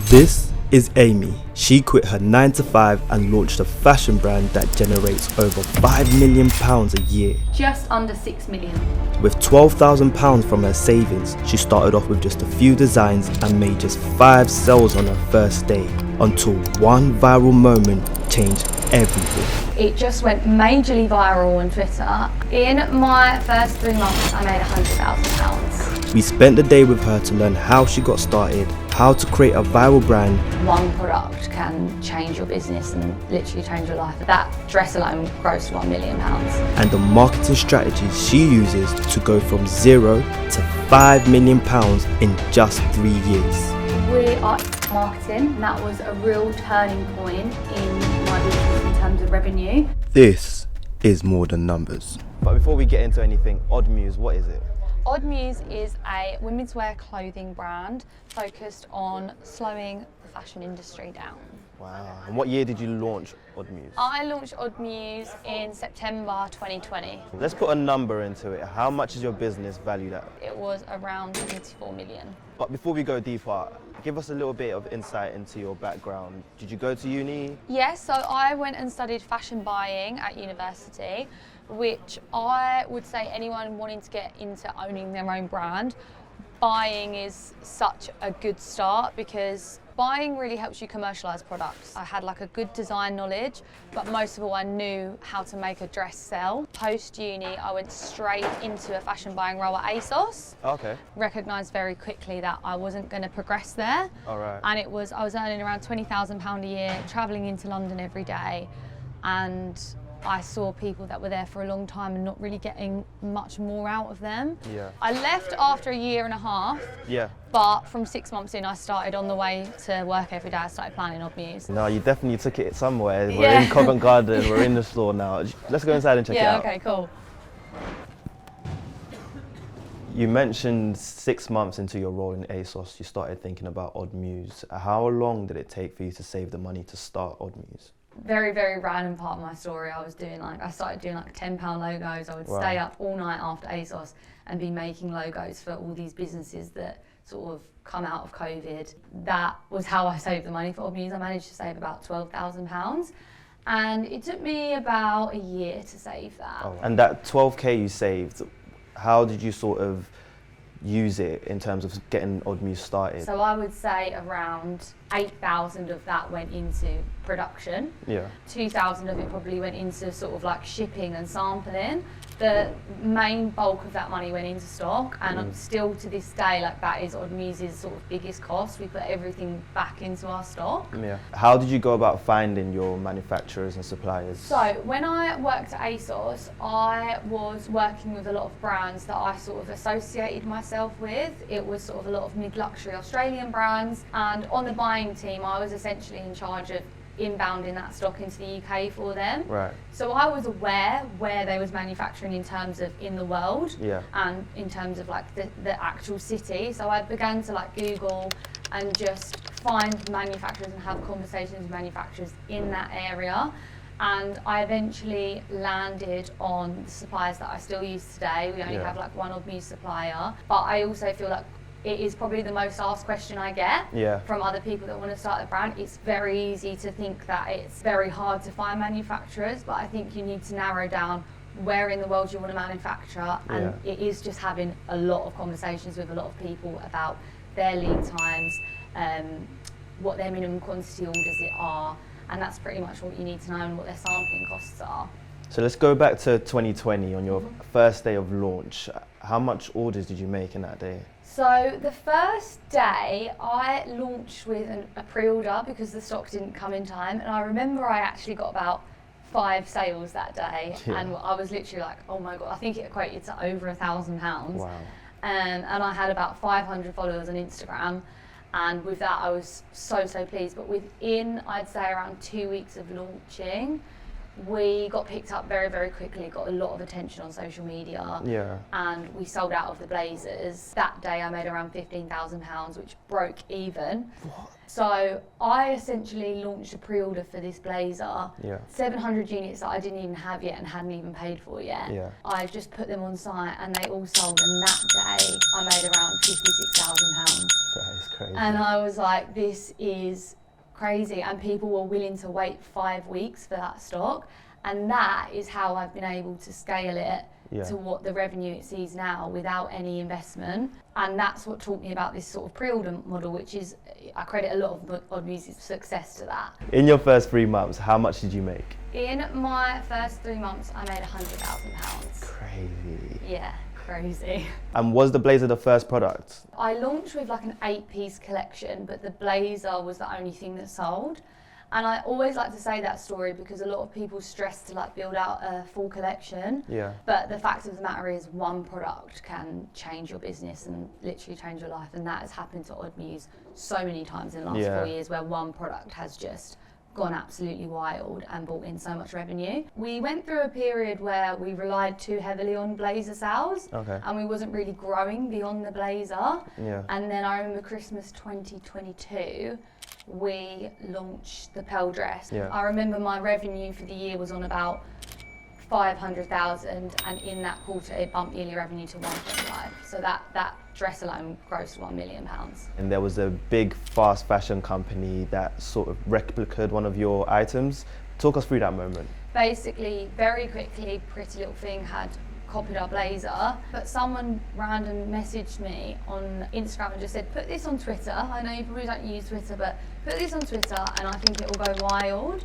This is Aimee. She quit her 9 to 5 and launched a fashion brand that generates over £5 million a year. Just under 6 million. With £12,000 from her savings, she started off with just a few designs and made just 5 sales on her first day, until one viral moment changed everything. It just went majorly viral on Twitter. In my first 3 months, I made £100,000. We spent the day with her to learn how she got started, how to create a viral brand. One product can change your business and literally change your life. That dress alone grossed £1 million. And the marketing strategies she uses to go from 0 to £5 million in just 3 years. We are marketing, and that was a real turning point in my business in terms of revenue. This is more than numbers. But before we get into anything, OddMuse, what is it? OddMuse is a women's wear clothing brand focused on slowing the fashion industry down. Wow. And what year did you launch OddMuse? I launched OddMuse in September 2020. Let's put a number into it. How much is your business valued at? It was around 24 million. But before we go deeper, give us a little bit of insight into your background. Did you go to uni? Yes, so I went and studied fashion buying at university, which I would say anyone wanting to get into owning their own brand, buying is such a good start because buying really helps you commercialise products. I had like a good design knowledge, but most of all I knew how to make a dress sell. Post-uni, I went straight into a fashion buying role at ASOS. Okay. Recognised very quickly that I wasn't going to progress there. All right. And I was earning around £20,000 a year, travelling into London every day, and I saw people that were there for a long time and not really getting much more out of them. Yeah. I left after a year and a half. Yeah. But from 6 months in, I started on the way to work every day. I started planning OddMuse. No, you definitely took it somewhere. We're in Covent Garden, we're in the store now. Let's go inside and check it out. Yeah, okay, cool. You mentioned 6 months into your role in ASOS, you started thinking about OddMuse. How long did it take for you to save the money to start OddMuse? Very, very random part of my story. I started doing like £10 logos. I would stay up all night after ASOS and be making logos for all these businesses that sort of come out of COVID. That was how I saved the money for OddMuse. I managed to save about £12,000. And it took me about a year to save that. Oh, and that 12k you saved, how did you sort of use it in terms of getting OddMuse started? So I would say around 8,000 of that went into production. Yeah. 2,000 of it probably went into sort of like shipping and sampling. The main bulk of that money went into stock, and still to this day, like that is OddMuse's sort of biggest cost. We put everything back into our stock. Yeah. How did you go about finding your manufacturers and suppliers? So when I worked at ASOS, I was working with a lot of brands that I sort of associated myself with. It was sort of a lot of mid-luxury Australian brands, and on the buying team, I was essentially in charge of inbounding that stock into the UK for them. Right. So I was aware where they was manufacturing in terms of in the world, and in terms of like the actual city. So I began to like Google and just find manufacturers and have conversations with manufacturers in that area. And I eventually landed on the suppliers that I still use today. We only have like one OddMuse supplier, but I also feel like it is probably the most asked question I get from other people that want to start a brand. It's very easy to think that it's very hard to find manufacturers, but I think you need to narrow down where in the world you want to manufacture, and it is just having a lot of conversations with a lot of people about their lead times, what their minimum quantity orders are, and that's pretty much what you need to know, and what their sampling costs are. So let's go back to 2020 on your first day of launch. How much orders did you make in that day? So the first day I launched with a pre-order because the stock didn't come in time, and I remember I actually got about 5 sales that day, and I was literally like, oh my god, I think it equated to over £1,000. Wow. And I had about 500 followers on Instagram, and with that I was so pleased. But within, I'd say around 2 weeks of launching, We got picked up very, very quickly, got a lot of attention on social media, and we sold out of the blazers. That day I made around £15,000, which broke even. What? So I essentially launched a pre-order for this blazer, 700 units that I didn't even have yet and hadn't even paid for yet. I just put them on site and they all sold, and that day I made around £56,000. That is crazy. And I was like, this is crazy, and people were willing to wait 5 weeks for that stock, and that is how I've been able to scale it to what the revenue it sees now without any investment. And that's what taught me about this sort of pre-order model, which is, I credit a lot of OddMuse's success to that. In your first 3 months, how much did you make? In my first 3 months, I made £100,000. Crazy. Yeah, crazy. And was the blazer the first product? I launched with like an 8-piece collection, but the blazer was the only thing that sold. And I always like to say that story because a lot of people stress to like build out a full collection. But the fact of the matter is, one product can change your business and literally change your life. And that has happened to OddMuse so many times in the last 4 years, where one product has just gone absolutely wild and brought in so much revenue. We went through a period where we relied too heavily on blazer sales, and we wasn't really growing beyond the blazer. And then I remember Christmas 2022, we launched the Pearl dress. I remember my revenue for the year was on about 500,000, and in that quarter it bumped yearly revenue to 1.5. So that dress alone grossed £1 million. And there was a big fast fashion company that sort of replicated one of your items. Talk us through that moment. Basically, very quickly, Pretty Little Thing had copied our blazer, but someone random messaged me on Instagram and just said, put this on Twitter. I know you probably don't use Twitter, but put this on Twitter and I think it will go wild.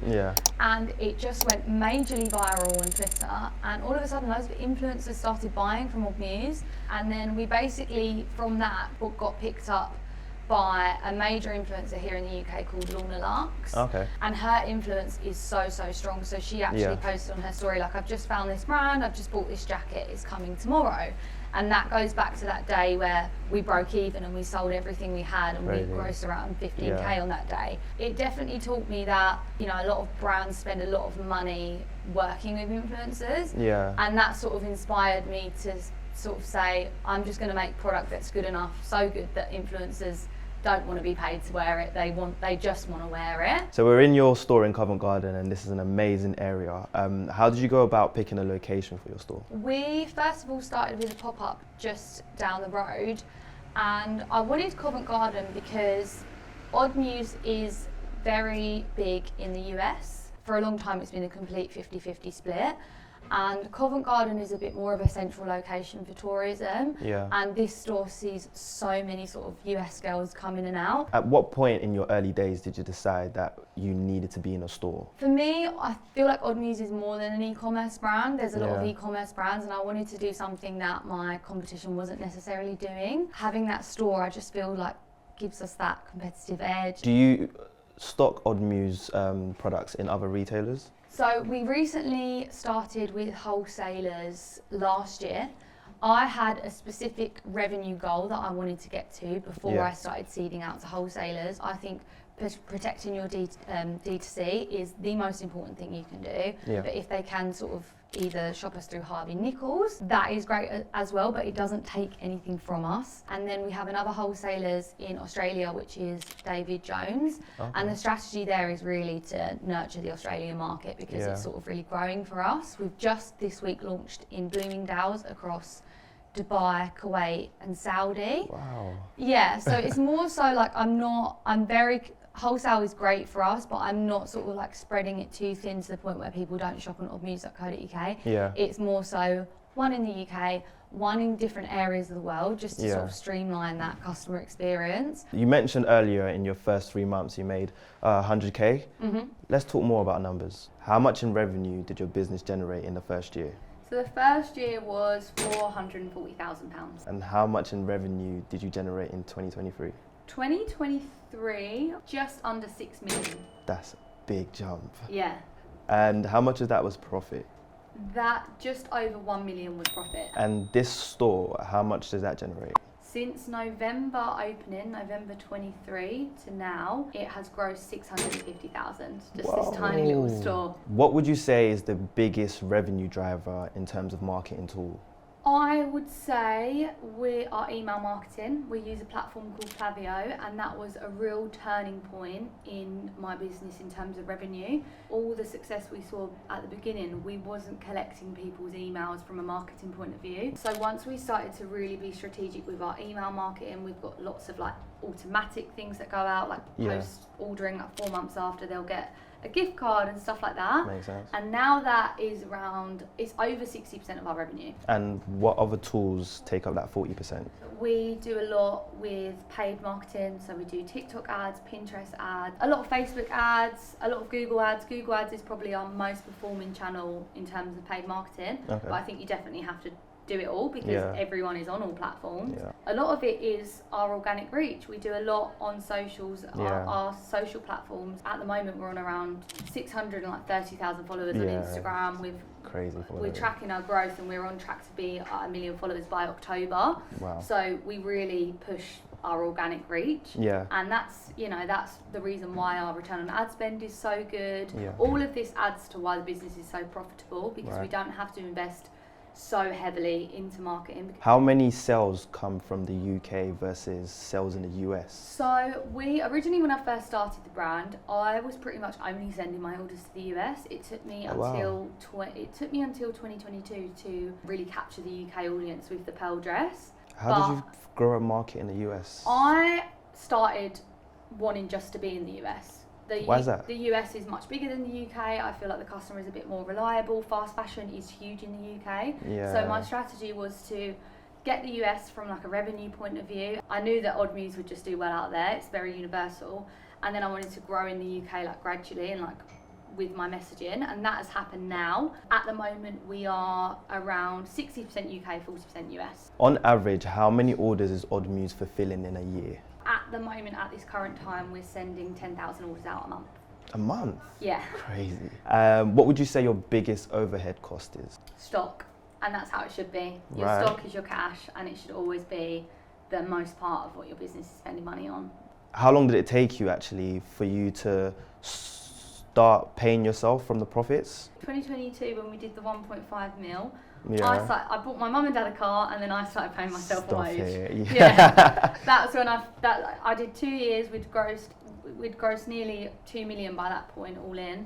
And it just went majorly viral on Twitter, and all of a sudden loads of influencers started buying from OddMuse, and then we basically from that got picked up by a major influencer here in the UK called Lorna Lux. And her influence is so strong. So she actually posted on her story, like, I've just found this brand, I've just bought this jacket, it's coming tomorrow. And that goes back to that day where we broke even and we sold everything we had, and we grossed around 15k on that day. It definitely taught me that, you know, a lot of brands spend a lot of money working with influencers. And that sort of inspired me to sort of say, I'm just going to make product that's good enough, so good that influencers don't want to be paid to wear it, they just want to wear it. So we're in your store in Covent Garden, and this is an amazing area. How did you go about picking a location for your store? We first of all started with a pop-up just down the road, and I wanted Covent Garden because OddMuse is very big in the US. For a long time it's been a complete 50-50 split. And Covent Garden is a bit more of a central location for tourism, and this store sees so many sort of US girls come in and out. At what point in your early days did you decide that you needed to be in a store? For me, I feel like OddMuse is more than an e-commerce brand. There's a lot of e-commerce brands, and I wanted to do something that my competition wasn't necessarily doing. Having that store, I just feel like gives us that competitive edge. Do you stock OddMuse products in other retailers? So we recently started with wholesalers last year. I had a specific revenue goal that I wanted to get to before I started seeding out to wholesalers. I think protecting your D2C is the most important thing you can do. But if they can sort of either shop us through Harvey Nichols, that is great as well, but it doesn't take anything from us. And then we have another wholesalers in Australia, which is David Jones. And the strategy there is really to nurture the Australian market because it's sort of really growing for us. We've just this week launched in Bloomingdale's across Dubai, Kuwait and Saudi. Wow. Yeah, so it's more so like wholesale is great for us, but I'm not sort of like spreading it too thin to the point where people don't shop on oddmuse.co.uk. It's more so one in the UK, one in different areas of the world, just to sort of streamline that customer experience. You mentioned earlier in your first 3 months you made 100k. Let's talk more about numbers. How much in revenue did your business generate in the first year? So the first year was £440,000. And how much in revenue did you generate in 2023? 2023, just under 6 million. That's a big jump. Yeah. And how much of that was profit? That just over 1 million was profit. And this store, how much does that generate? Since November opening, November 23 to now, it has grossed 650,000. Just Whoa. this tiny little store. What would you say is the biggest revenue driver in terms of marketing tool? I would say our email marketing. We use a platform called Klaviyo, and that was a real turning point in my business in terms of revenue. All the success we saw at the beginning, we wasn't collecting people's emails from a marketing point of view. So once we started to really be strategic with our email marketing, we've got lots of like automatic things that go out, like post ordering like 4 months after, they'll get a gift card and stuff like that. Makes sense. And now that is it's over 60% of our revenue. And what other tools take up that 40%? We do a lot with paid marketing, so we do TikTok ads, Pinterest ads, a lot of Facebook ads, a lot of Google ads. Google ads is probably our most performing channel in terms of paid marketing, but I think you definitely have to do it all because everyone is on all platforms. A lot of it is our organic reach. We do a lot on socials, our social platforms. At the moment we're on around 630,000 followers on Instagram. We're tracking our growth and we're on track to be at 1 million followers by October. Wow. So we really push our organic reach. And that's the reason why our return on ad spend is so good. All of this adds to why the business is so profitable, because we don't have to invest so heavily into marketing. How many sales come from the UK versus sales in the US? So we originally, when I first started the brand, I was pretty much only sending my orders to the US. It took me until 2022 to really capture the UK audience with the pearl dress. How did you grow a market in the US? I started wanting just to be in the US. Why is that? The US is much bigger than the UK. I feel like the customer is a bit more reliable. Fast fashion is huge in the UK. So my strategy was to get the US from like a revenue point of view. I knew that OddMuse would just do well out there. It's very universal. And then I wanted to grow in the UK like gradually and like with my messaging, and that has happened now. At the moment we are around 60% UK, 40% US. On average, how many orders is OddMuse fulfilling in a year? At the moment, at this current time, we're sending 10,000 orders out a month. A month? Yeah. Crazy. What would you say your biggest overhead cost is? Stock, and that's how it should be. Your stock is your cash, and it should always be the most part of what your business is spending money on. How long did it take you actually for you to start paying yourself from the profits? 2022, when we did the 1.5 mil, I bought my mum and dad a car, and then I started paying myself a wage. That's when I did 2 years. We'd grossed nearly 2 million by that point, all in,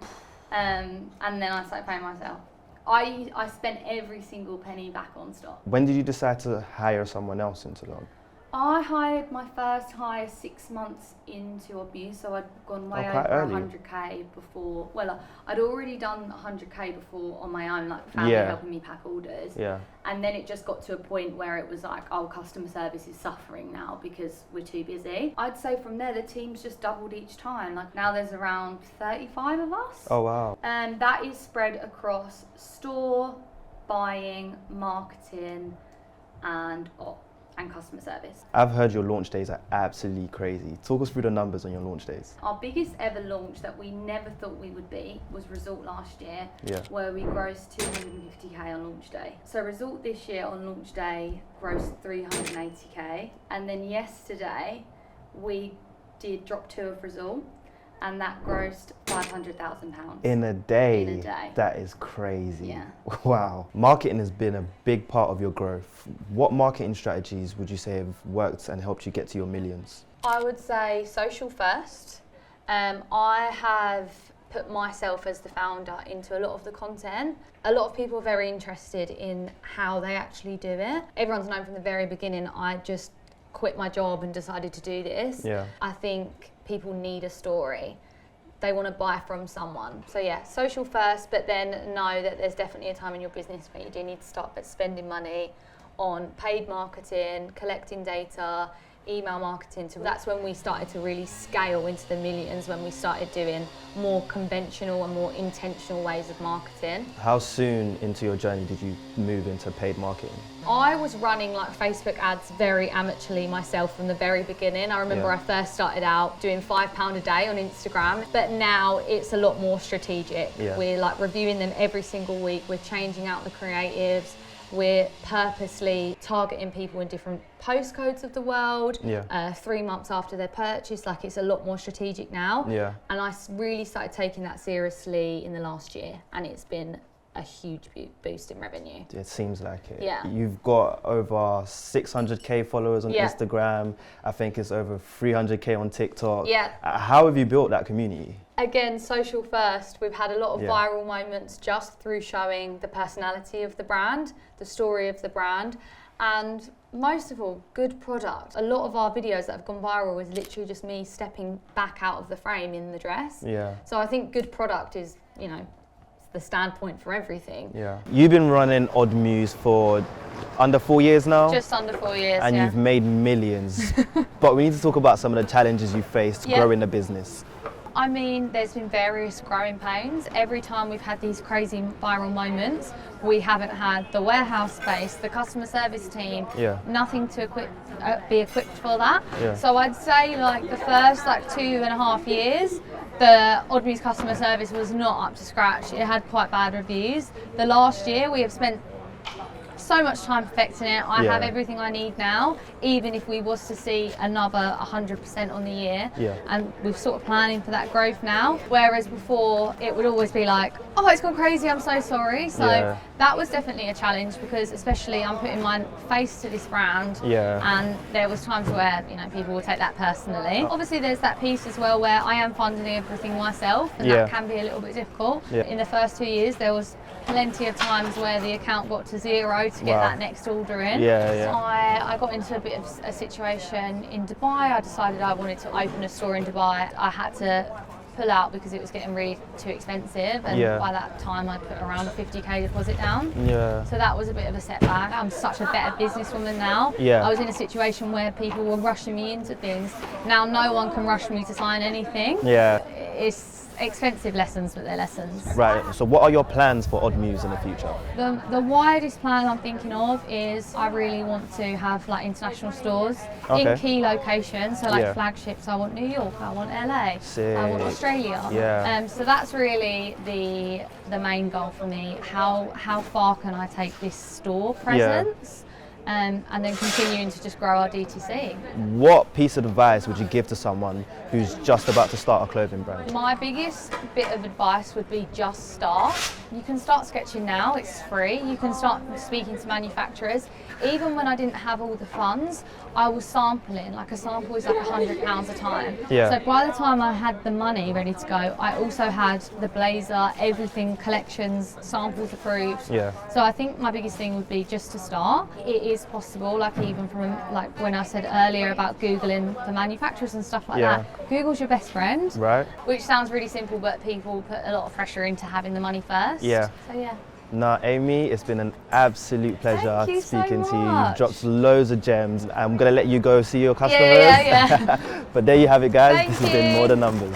and then I started paying myself. I spent every single penny back on stock. When did you decide to hire someone else into the? I hired my first hire 6 months into OddMuse, so I'd gone way over 100k before. Well, I'd already done 100k before on my own, like family helping me pack orders. And then it just got to a point where it was like, oh, customer service is suffering now because we're too busy. I'd say from there the team's just doubled each time. Like now there's around 35 of us. Oh wow. And that is spread across store, buying, marketing, and ops. And customer service. I've heard your launch days are absolutely crazy. Talk us through the numbers on your launch days. Our biggest ever launch that we never thought we would be was Resort last year, where we grossed 250k on launch day. So Resort this year on launch day grossed 380k, and then yesterday we did drop 2 of Resort, and that grossed £500,000. In a day? In a day. That is crazy. Yeah. Wow. Marketing has been a big part of your growth. What marketing strategies would you say have worked and helped you get to your millions? I would say social first. I have put myself as the founder into a lot of the content. A lot of people are very interested in how they actually do it. Everyone's known from the very beginning, I just quit my job and decided to do this. I think people need a story. They want to buy from someone. So social first, but then know that there's definitely a time in your business where you do need to start spending money on paid marketing, collecting data, email marketing. So that's when we started to really scale into the millions, when we started doing more conventional and more intentional ways of marketing. How soon into your journey did you move into paid marketing? I was running like Facebook ads very amateurly myself from the very beginning. I remember I first started out doing £5 a day on Instagram, but now it's a lot more strategic. We're like reviewing them every single week. We're changing out the creatives. we're purposely targeting people in different postcodes of the world. 3 months after their purchase, like it's a lot more strategic now. And I really started taking that seriously in the last year, and it's been a huge boost in revenue. It seems like it. Yeah. You've got over 600k followers on Instagram. I think it's over 300k on TikTok. Yeah. How have you built that community? Again, social first. We've had a lot of viral moments just through showing the personality of the brand, the story of the brand, and most of all, good product. A lot of our videos that have gone viral is literally just me stepping back out of the frame in the dress. So I think good product is, you know, the standpoint for everything. You've been running OddMuse for under 4 years now? Just under 4 years, and you've made millions. But we need to talk about some of the challenges you faced growing the business. I mean, there's been various growing pains. Every time we've had these crazy viral moments, we haven't had the warehouse space, the customer service team, nothing to be equipped for that. So I'd say like the first 2.5 years, the OddMuse customer service was not up to scratch. It had quite bad reviews. The last year we have spent so much time perfecting it. I have everything I need now, even if we was to see another 100% on the year. And we're sort of planning for that growth now. Whereas before it would always be like, oh, it's gone crazy, I'm so sorry. So that was definitely a challenge, because especially I'm putting my face to this brand, and there was times where, you know, people would take that personally. Obviously there's that piece as well where I am funding everything myself, and that can be a little bit difficult. In the first 2 years there was plenty of times where the account got to zero to get that next order in. So I got into a bit of a situation in Dubai. I decided I wanted to open a store in Dubai. I had to pull out because it was getting really too expensive, and by that time I'd put around a 50k deposit down. So that was a bit of a setback. I'm such a better businesswoman now. I was in a situation where people were rushing me into things. Now no one can rush me to sign anything. It's expensive lessons, but they're lessons. Right, so what are your plans for OddMuse in the future? The widest plan I'm thinking of is I really want to have like international stores in key locations, so like flagships. I want New York, I want LA, I want Australia. So that's really the main goal for me. How far can I take this store presence? And then continuing to just grow our DTC. What piece of advice would you give to someone who's just about to start a clothing brand? My biggest bit of advice would be just start. You can start sketching now, it's free. You can start speaking to manufacturers. Even when I didn't have all the funds, I was sampling. Like a sample is like £100 a time. So by the time I had the money ready to go, I also had the blazer, everything, collections, samples approved. So I think my biggest thing would be just to start. It is possible, like even from like when I said earlier about Googling the manufacturers and stuff like that. Google's your best friend. Which sounds really simple, but people put a lot of pressure into having the money first. So Nah, Aimee, it's been an absolute pleasure speaking to you. You've dropped loads of gems. I'm going to let you go see your customers. But there you have it, guys. This has been More Than Numbers.